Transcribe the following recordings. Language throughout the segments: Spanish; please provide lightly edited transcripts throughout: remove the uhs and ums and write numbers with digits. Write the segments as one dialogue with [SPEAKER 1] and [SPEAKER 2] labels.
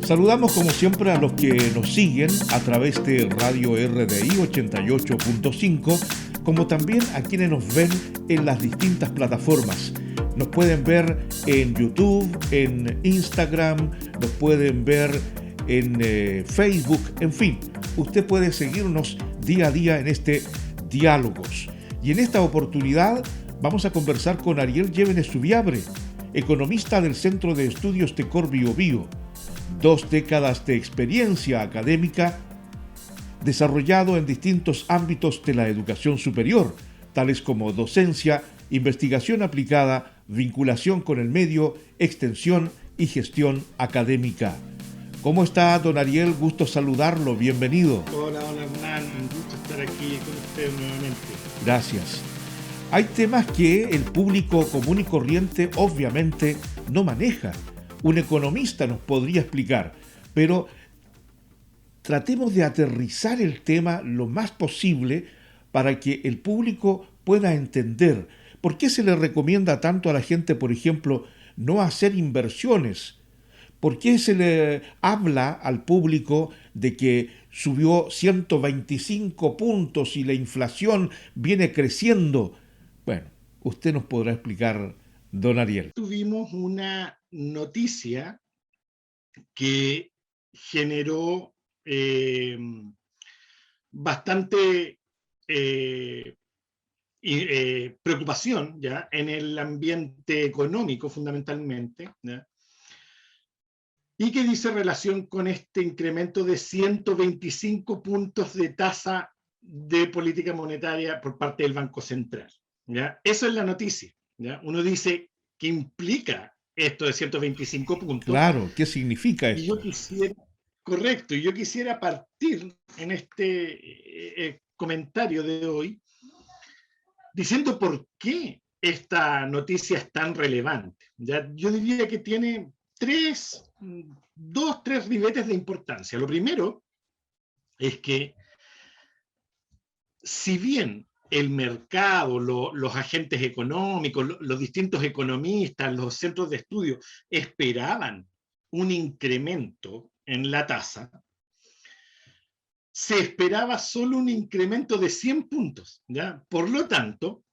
[SPEAKER 1] Saludamos como siempre a los que nos siguen a través de Radio RDI 88.5, como también a quienes nos ven en las distintas plataformas. Nos pueden ver en YouTube, en Instagram, nos pueden ver en Facebook, en fin, usted puede seguirnos día a día en este Diálogos. Y en esta oportunidad vamos a conversar con Ariel Llévenes Subiabre, economista del Centro de Estudios Tecor Biobío. 2 décadas de experiencia académica desarrollado en distintos ámbitos de la educación superior, tales como docencia, investigación aplicada, vinculación con el medio, extensión y gestión académica. ¿Cómo está, don Ariel? Gusto saludarlo, bienvenido.
[SPEAKER 2] Hola Hernán, un gusto estar aquí con usted nuevamente.
[SPEAKER 1] Gracias. Hay temas que el público común y corriente obviamente no maneja. Un economista nos podría explicar, pero tratemos de aterrizar el tema lo más posible para que el público pueda entender por qué se le recomienda tanto a la gente, por ejemplo, no hacer inversiones. ¿Por qué se le habla al público de que subió 125 puntos y la inflación viene creciendo? Bueno, usted nos podrá explicar, don Ariel.
[SPEAKER 2] Tuvimos una noticia que generó bastante preocupación ya en el ambiente económico fundamentalmente, ¿ya? Y que dice relación con este incremento de 125 puntos de tasa de política monetaria por parte del Banco Central, ¿ya? Eso es la noticia, ¿ya? Uno dice, ¿qué implica esto de 125 puntos?
[SPEAKER 1] Claro, ¿qué significa esto?
[SPEAKER 2] Y yo quisiera, correcto, y yo quisiera partir en este comentario de hoy diciendo por qué esta noticia es tan relevante. ¿Ya? Yo diría que tiene tres ribetes de importancia. Lo primero es que si bien el mercado, los agentes económicos, los distintos economistas, los centros de estudio esperaban un incremento en la tasa, se esperaba solo un incremento de 100 puntos, ¿ya? Por lo tanto,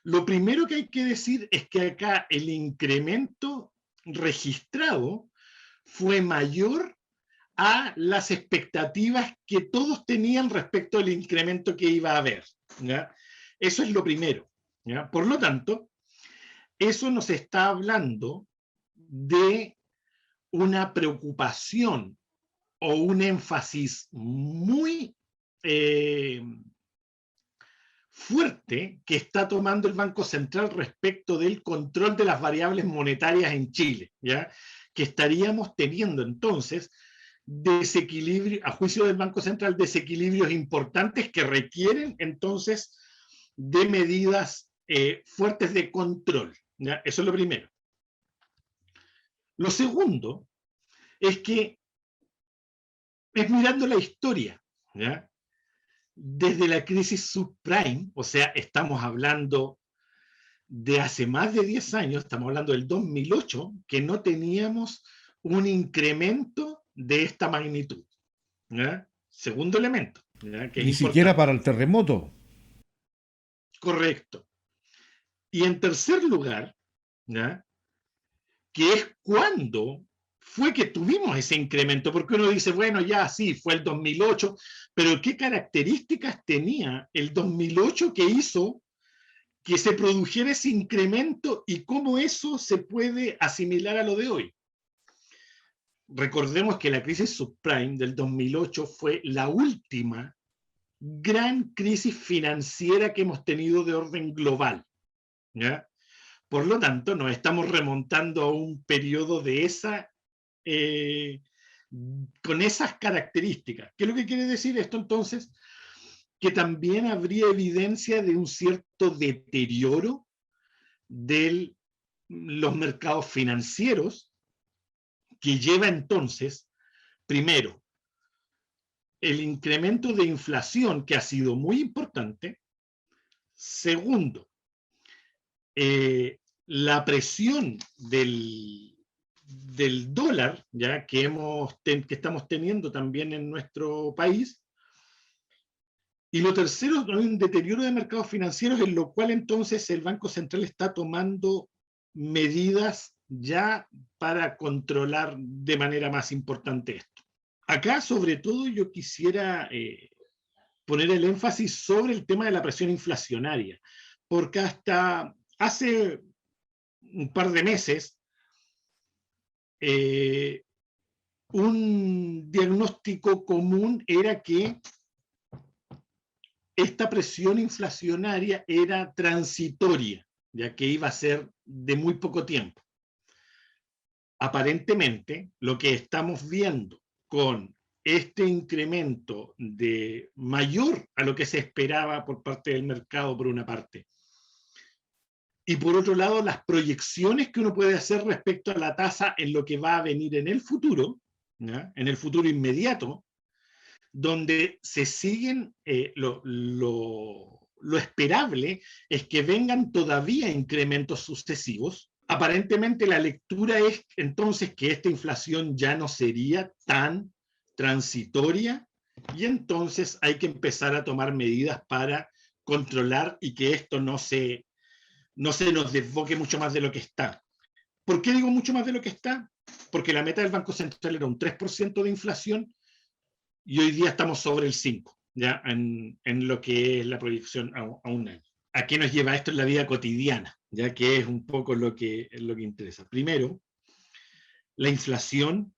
[SPEAKER 2] lo primero que hay que decir es que acá el incremento registrado fue mayor a las expectativas que todos tenían respecto al incremento que iba a haber, ¿ya? Eso es lo primero, ¿ya? Por lo tanto, eso nos está hablando de una preocupación o un énfasis muy fuerte que está tomando el Banco Central respecto del control de las variables monetarias en Chile, ¿ya? Que estaríamos teniendo entonces desequilibrio, a juicio del Banco Central, desequilibrios importantes que requieren entonces de medidas fuertes de control, ¿ya? Eso es lo primero. Lo segundo es que es mirando la historia, ¿ya? Desde la crisis subprime, o sea, estamos hablando de hace más de 10 años, estamos hablando del 2008, que no teníamos un incremento de esta magnitud, ¿ya? Segundo elemento, ¿ya? Que es
[SPEAKER 1] Ni
[SPEAKER 2] importante.
[SPEAKER 1] siquiera para el terremoto.
[SPEAKER 2] Correcto. Y en tercer lugar, ¿ya? Que es cuando fue que tuvimos ese incremento, porque uno dice, bueno, ya sí, fue el 2008, pero ¿qué características tenía el 2008 que hizo que se produjera ese incremento y cómo eso se puede asimilar a lo de hoy? Recordemos que la crisis subprime del 2008 fue la última gran crisis financiera que hemos tenido de orden global, ¿ya? Por lo tanto, nos estamos remontando a un periodo de con esas características. ¿Qué es lo que quiere decir esto entonces? Que también habría evidencia de un cierto deterioro de los mercados financieros que lleva entonces Primero, el incremento de inflación que ha sido muy importante. Segundo, la presión del dólar, ya que estamos teniendo también en nuestro país. Y lo tercero, un deterioro de mercados financieros, en lo cual entonces el Banco Central está tomando medidas ya para controlar de manera más importante esto. Acá, sobre todo, yo quisiera poner el énfasis sobre el tema de la presión inflacionaria, porque hasta hace un par de meses, un diagnóstico común era que esta presión inflacionaria era transitoria, ya que iba a ser de muy poco tiempo. Aparentemente, lo que estamos viendo con este incremento de mayor a lo que se esperaba por parte del mercado, por una parte, y por otro lado, las proyecciones que uno puede hacer respecto a la tasa en lo que va a venir en el futuro, ¿ya? En el futuro inmediato, donde se siguen, lo esperable es que vengan todavía incrementos sucesivos. Aparentemente la lectura es entonces que esta inflación ya no sería tan transitoria y entonces hay que empezar a tomar medidas para controlar y que esto no se nos desboque mucho más de lo que está. ¿Por qué digo mucho más de lo que está? Porque la meta del Banco Central era un 3% de inflación y hoy día estamos sobre el 5%, ya en lo que es la proyección a un año. ¿A qué nos lleva esto en la vida cotidiana? Ya que es un poco lo que interesa. Primero, la inflación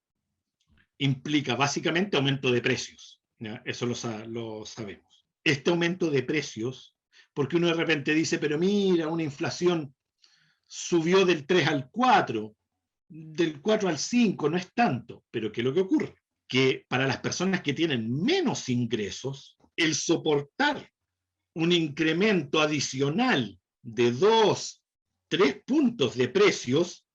[SPEAKER 2] implica básicamente aumento de precios, ¿ya? Eso lo sabemos. Este aumento de precios, porque uno de repente dice, pero mira, una inflación subió del 3 al 4, del 4 al 5, no es tanto, pero ¿qué es lo que ocurre? Que para las personas que tienen menos ingresos, el soportar un incremento adicional de 2, 3 puntos de precios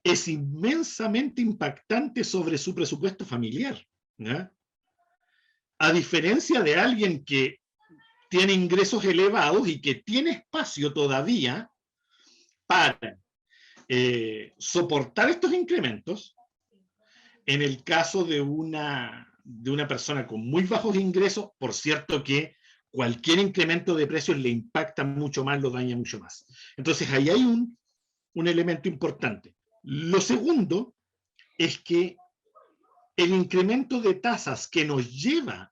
[SPEAKER 2] es inmensamente impactante sobre su presupuesto familiar, ¿ya? A diferencia de alguien que tiene ingresos elevados y que tiene espacio todavía para soportar estos incrementos. En el caso de una persona con muy bajos ingresos, por cierto que cualquier incremento de precios le impacta mucho más, lo daña mucho más. Entonces ahí hay un elemento importante. Lo segundo es que el incremento de tasas que nos lleva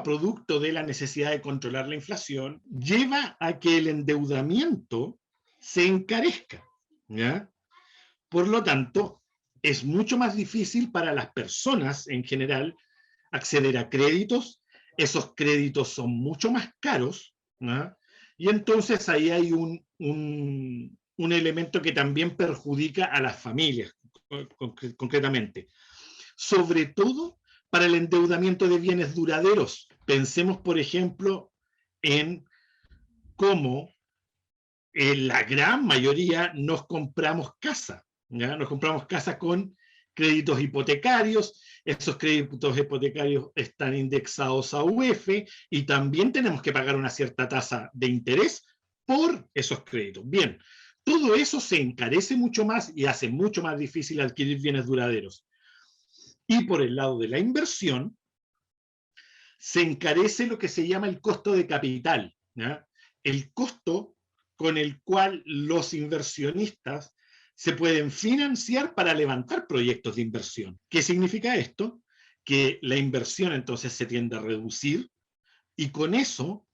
[SPEAKER 2] producto de la necesidad de controlar la inflación, lleva a que el endeudamiento se encarezca, ¿ya? Por lo tanto, es mucho más difícil para las personas en general acceder a créditos. Esos créditos son mucho más caros, ¿no? Y entonces ahí hay un elemento que también perjudica a las familias, concretamente. Sobre todo para el endeudamiento de bienes duraderos. Pensemos, por ejemplo, en cómo la gran mayoría nos compramos casa, ¿ya? Nos compramos casa con créditos hipotecarios, esos créditos hipotecarios están indexados a UF y también tenemos que pagar una cierta tasa de interés por esos créditos. Bien, todo eso se encarece mucho más y hace mucho más difícil adquirir bienes duraderos. Y por el lado de la inversión, se encarece lo que se llama el costo de capital, ¿ya? El costo con el cual los inversionistas se pueden financiar para levantar proyectos de inversión. ¿Qué significa esto? Que la inversión entonces se tiende a reducir y con eso,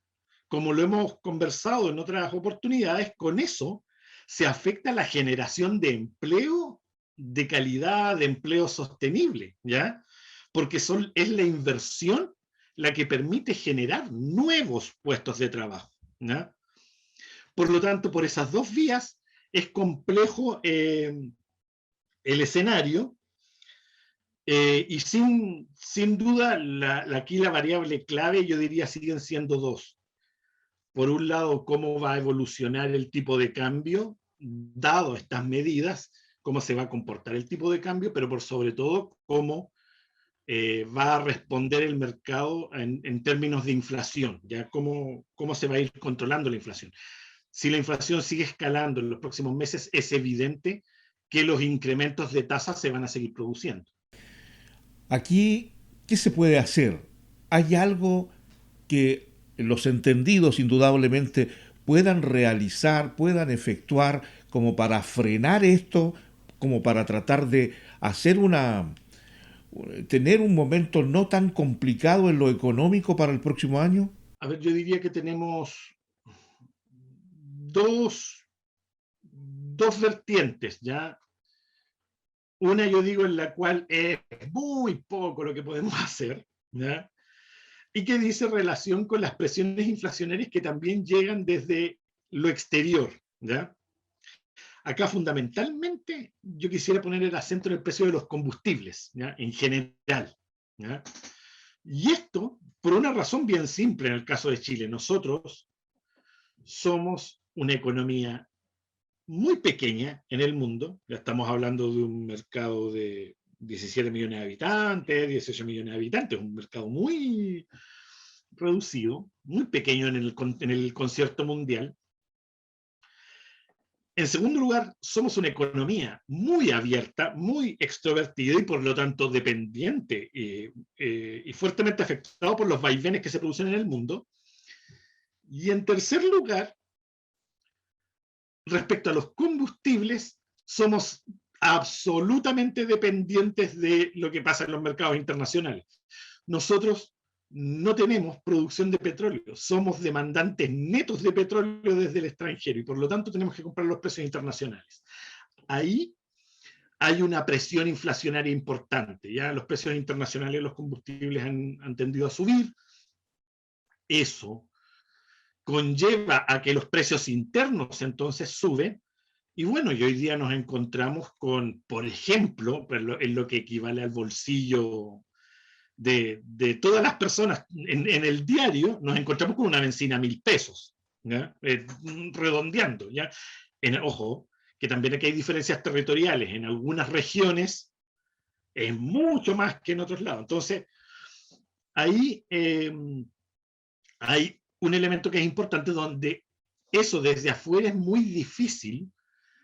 [SPEAKER 2] como lo hemos conversado en otras oportunidades, con eso se afecta la generación de empleo de calidad, de empleo sostenible, ¿ya? Porque es la inversión la que permite generar nuevos puestos de trabajo, ¿ya? Por lo tanto, por esas dos vías es complejo el escenario y sin duda aquí la variable clave yo diría siguen siendo dos. Por un lado, cómo va a evolucionar el tipo de cambio dado estas medidas cómo se va a comportar el tipo de cambio, pero por sobre todo cómo va a responder el mercado en términos de inflación, ya cómo se va a ir controlando la inflación. Si la inflación sigue escalando en los próximos meses, es evidente que los incrementos de tasas se van a seguir produciendo.
[SPEAKER 1] Aquí, ¿qué se puede hacer? ¿Hay algo que los entendidos indudablemente puedan realizar, puedan efectuar como para frenar esto, como para tratar de hacer tener un momento no tan complicado en lo económico para el próximo año?
[SPEAKER 2] A ver, yo diría que tenemos dos, dos vertientes, ¿ya? Una, yo digo, en la cual es muy poco lo que podemos hacer, ¿ya? Y que dice relación con las presiones inflacionarias que también llegan desde lo exterior, ¿ya? Acá fundamentalmente yo quisiera poner el acento en el precio de los combustibles, ¿ya? En general, ¿ya? Y esto por una razón bien simple en el caso de Chile. Nosotros somos una economía muy pequeña en el mundo, ya estamos hablando de un mercado de 17 millones de habitantes, 18 millones de habitantes, un mercado muy reducido, muy pequeño en el concierto mundial. En segundo lugar, somos una economía muy abierta, muy extrovertida y por lo tanto dependiente y fuertemente afectado por los vaivenes que se producen en el mundo. Y en tercer lugar, respecto a los combustibles, somos absolutamente dependientes de lo que pasa en los mercados internacionales. Nosotros no tenemos producción de petróleo, somos demandantes netos de petróleo desde el extranjero y por lo tanto tenemos que comprar los precios internacionales. Ahí hay una presión inflacionaria importante, ya los precios internacionales de los combustibles han tendido a subir, eso conlleva a que los precios internos entonces suben. Y bueno, y hoy día nos encontramos con, por ejemplo, en lo que equivale al bolsillo de todas las personas en el diario, nos encontramos con una benzina a 1.000 pesos, ¿ya? Redondeando, ¿ya? Ojo, que también aquí hay diferencias territoriales. En algunas regiones es mucho más que en otros lados. Entonces, ahí hay un elemento que es importante donde eso desde afuera es muy difícil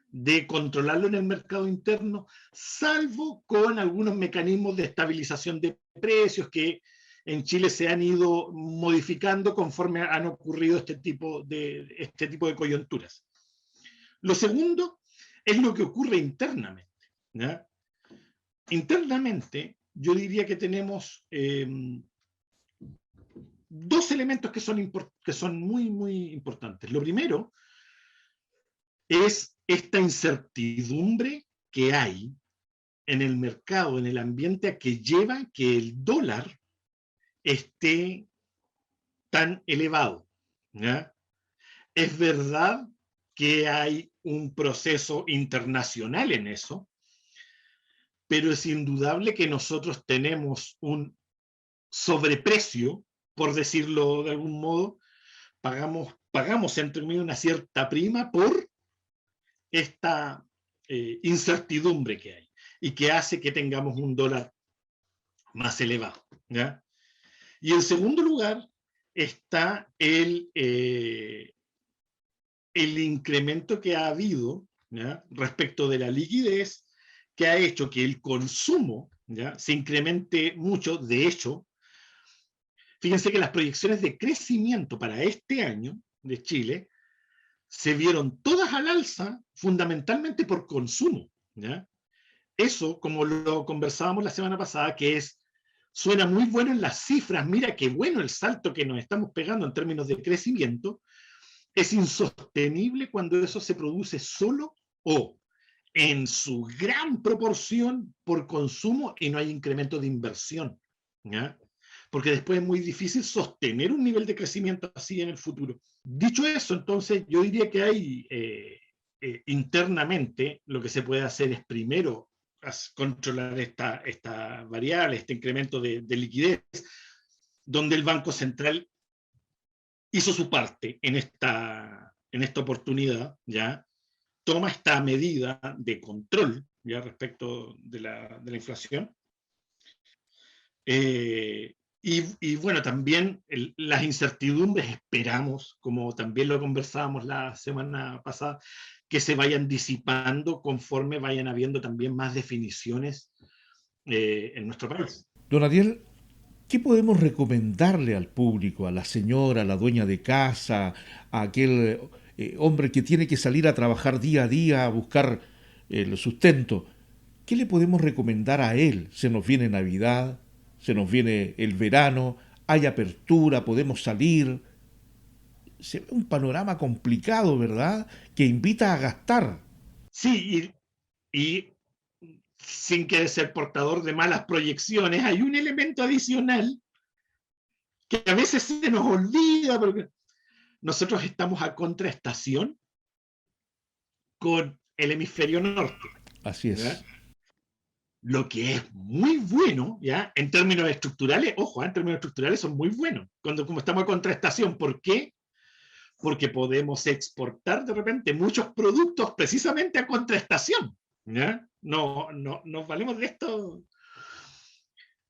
[SPEAKER 2] de controlarlo en el mercado interno, salvo con algunos mecanismos de estabilización de precios que en Chile se han ido modificando conforme han ocurrido este tipo de coyunturas. Lo segundo es lo que ocurre internamente, ¿ya? Internamente, yo diría que tenemos dos elementos que son muy, muy importantes. Lo primero es esta incertidumbre que hay en el mercado, en el ambiente, a que lleva que el dólar esté tan elevado, ¿ya? Es verdad que hay un proceso internacional en eso, pero es indudable que nosotros tenemos un sobreprecio, por decirlo de algún modo, pagamos entre medio una cierta prima por esta incertidumbre que hay y que hace que tengamos un dólar más elevado, ¿ya? Y en segundo lugar está el incremento que ha habido, ¿ya?, respecto de la liquidez, que ha hecho que el consumo, ¿ya?, se incremente mucho. De hecho, fíjense que las proyecciones de crecimiento para este año de Chile se vieron todas al alza fundamentalmente por consumo, ¿ya? Eso, como lo conversábamos la semana pasada, suena muy bueno en las cifras, mira qué bueno el salto que nos estamos pegando en términos de crecimiento, es insostenible cuando eso se produce solo o en su gran proporción por consumo y no hay incremento de inversión, ¿ya? Porque después es muy difícil sostener un nivel de crecimiento así en el futuro. Dicho eso, entonces yo diría que hay internamente lo que se puede hacer es primero controlar esta variable, este incremento de liquidez, donde el Banco Central hizo su parte en esta oportunidad, ¿ya? Toma esta medida de control, ya respecto de la inflación. Y bueno, también las incertidumbres esperamos, como también lo conversábamos la semana pasada, que se vayan disipando conforme vayan habiendo también más definiciones en nuestro país.
[SPEAKER 1] Don Ariel, ¿qué podemos recomendarle al público, a la señora, a la dueña de casa, a aquel hombre que tiene que salir a trabajar día a día a buscar el sustento? ¿Qué le podemos recomendar a él? Se nos viene Navidad, se nos viene el verano, hay apertura, podemos salir. Se ve un panorama complicado, ¿verdad? Que invita a gastar.
[SPEAKER 2] Sí, y sin querer ser portador de malas proyecciones, hay un elemento adicional que a veces se nos olvida, porque nosotros estamos a contraestación con el hemisferio norte,
[SPEAKER 1] Así es.
[SPEAKER 2] ¿ya? Lo que es muy bueno, ¿ya? En términos estructurales, ojo, en términos estructurales son muy buenos, como estamos a contraestación. ¿Por qué? Porque podemos exportar de repente muchos productos precisamente a contraestación, ¿ya? No, nos valemos de esto.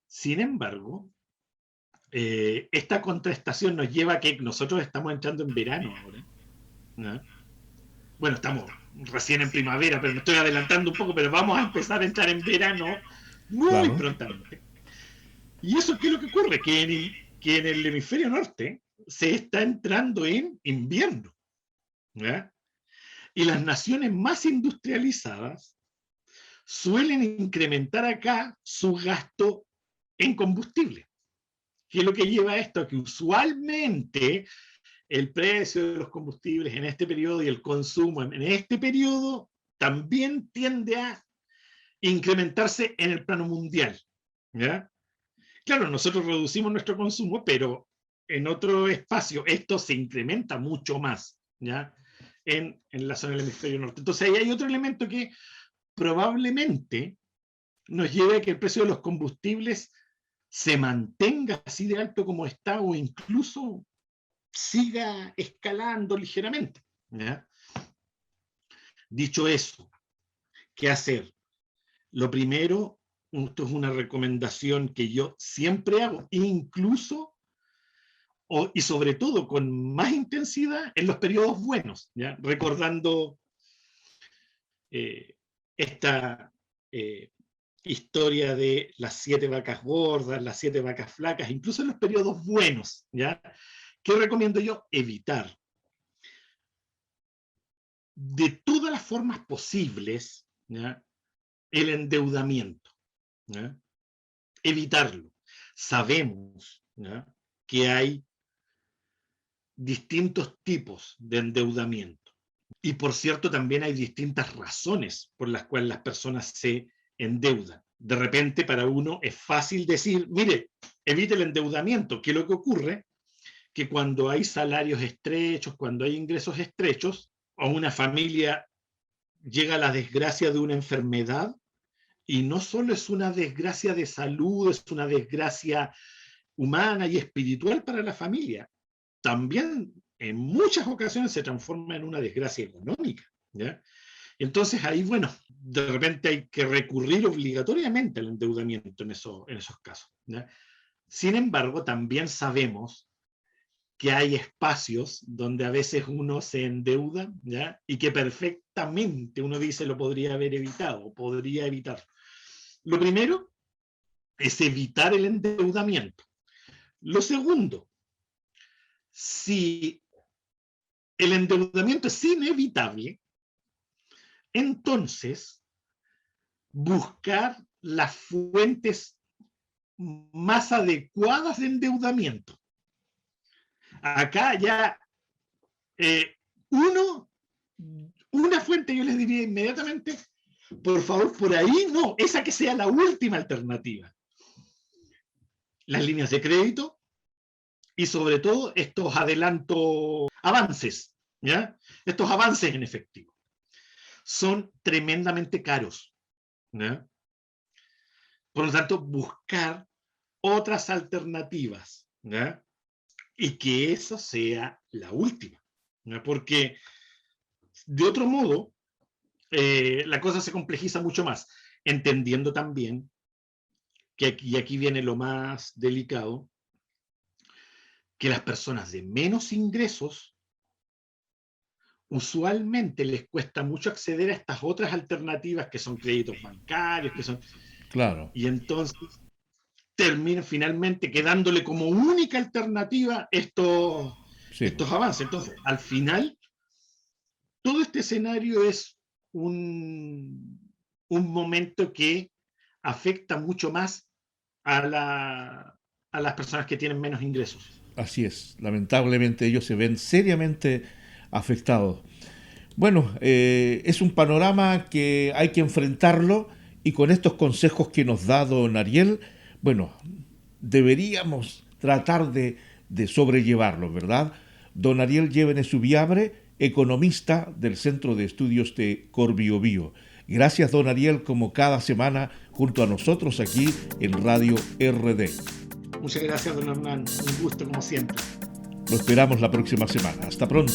[SPEAKER 2] Sin embargo, esta contraestación nos lleva a que nosotros estamos entrando en verano ahora, ¿no? Bueno, estamos recién en primavera, pero me estoy adelantando un poco, pero vamos a empezar a entrar en verano muy
[SPEAKER 1] Claro.
[SPEAKER 2] prontamente. ¿Y eso qué es lo que ocurre? Que en el hemisferio norte se está entrando en invierno, ¿ya? Y las naciones más industrializadas suelen incrementar acá su gasto en combustible. ¿Qué es lo que lleva a esto? A que usualmente el precio de los combustibles en este periodo y el consumo en este periodo también tiende a incrementarse en el plano mundial, ¿ya? Claro, nosotros reducimos nuestro consumo, pero en otro espacio esto se incrementa mucho más, ¿ya? En la zona del hemisferio norte. Entonces ahí hay otro elemento que probablemente nos lleve a que el precio de los combustibles se mantenga así de alto como está o incluso siga escalando ligeramente, ¿ya? Dicho eso, ¿qué hacer? Lo primero, esto es una recomendación que yo siempre hago, incluso y sobre todo con más intensidad en los periodos buenos, ¿ya? Recordando esta historia de las 7 vacas gordas, las 7 vacas flacas, incluso en los periodos buenos, ¿ya? ¿Qué recomiendo yo? Evitar de todas las formas posibles, ¿ya? El endeudamiento, ¿ya? Evitarlo. Sabemos, ¿ya? Que hay distintos tipos de endeudamiento. Y por cierto, también hay distintas razones por las cuales las personas se endeudan. De repente para uno es fácil decir, mire, evite el endeudamiento. ¿Qué es lo que ocurre? Que cuando hay salarios estrechos, cuando hay ingresos estrechos, o una familia llega a la desgracia de una enfermedad, y no solo es una desgracia de salud, es una desgracia humana y espiritual para la familia, también en muchas ocasiones se transforma en una desgracia económica, ¿ya? Entonces ahí, bueno, de repente hay que recurrir obligatoriamente al endeudamiento en esos casos, ¿ya? Sin embargo, también sabemos que hay espacios donde a veces uno se endeuda, ¿ya? Y que perfectamente uno dice lo podría haber evitado, podría evitarlo. Lo primero es evitar el endeudamiento. Lo segundo, si el endeudamiento es inevitable, entonces buscar las fuentes más adecuadas de endeudamiento. Acá ya una fuente yo les diría inmediatamente, por favor, por ahí no, esa que sea la última alternativa. Las líneas de crédito y sobre todo estos avances, ¿ya? Estos avances en efectivo. Son tremendamente caros, ¿ya? Por lo tanto, buscar otras alternativas, ¿ya? Y que esa sea la última, ¿ya? Porque de otro modo, la cosa se complejiza mucho más, entendiendo también que aquí viene lo más delicado, que las personas de menos ingresos usualmente les cuesta mucho acceder a estas otras alternativas que son créditos bancarios,
[SPEAKER 1] Claro,
[SPEAKER 2] y entonces terminan finalmente quedándole como única alternativa
[SPEAKER 1] sí,
[SPEAKER 2] estos avances. Entonces, al final, todo este escenario es un momento que afecta mucho más a las personas que tienen menos ingresos.
[SPEAKER 1] así es. Lamentablemente ellos se ven seriamente afectados. Bueno, es un panorama que hay que enfrentarlo y con estos consejos que nos da don Ariel, bueno, deberíamos tratar de sobrellevarlo, ¿verdad? Don Ariel Llévenes Subiabre, economista del Centro de Estudios de Corbiobío. Gracias, don Ariel, como cada semana junto a nosotros aquí en Radio RD.
[SPEAKER 2] Muchas gracias, don Hernán. Un gusto, como siempre.
[SPEAKER 1] Lo esperamos la próxima semana. Hasta pronto.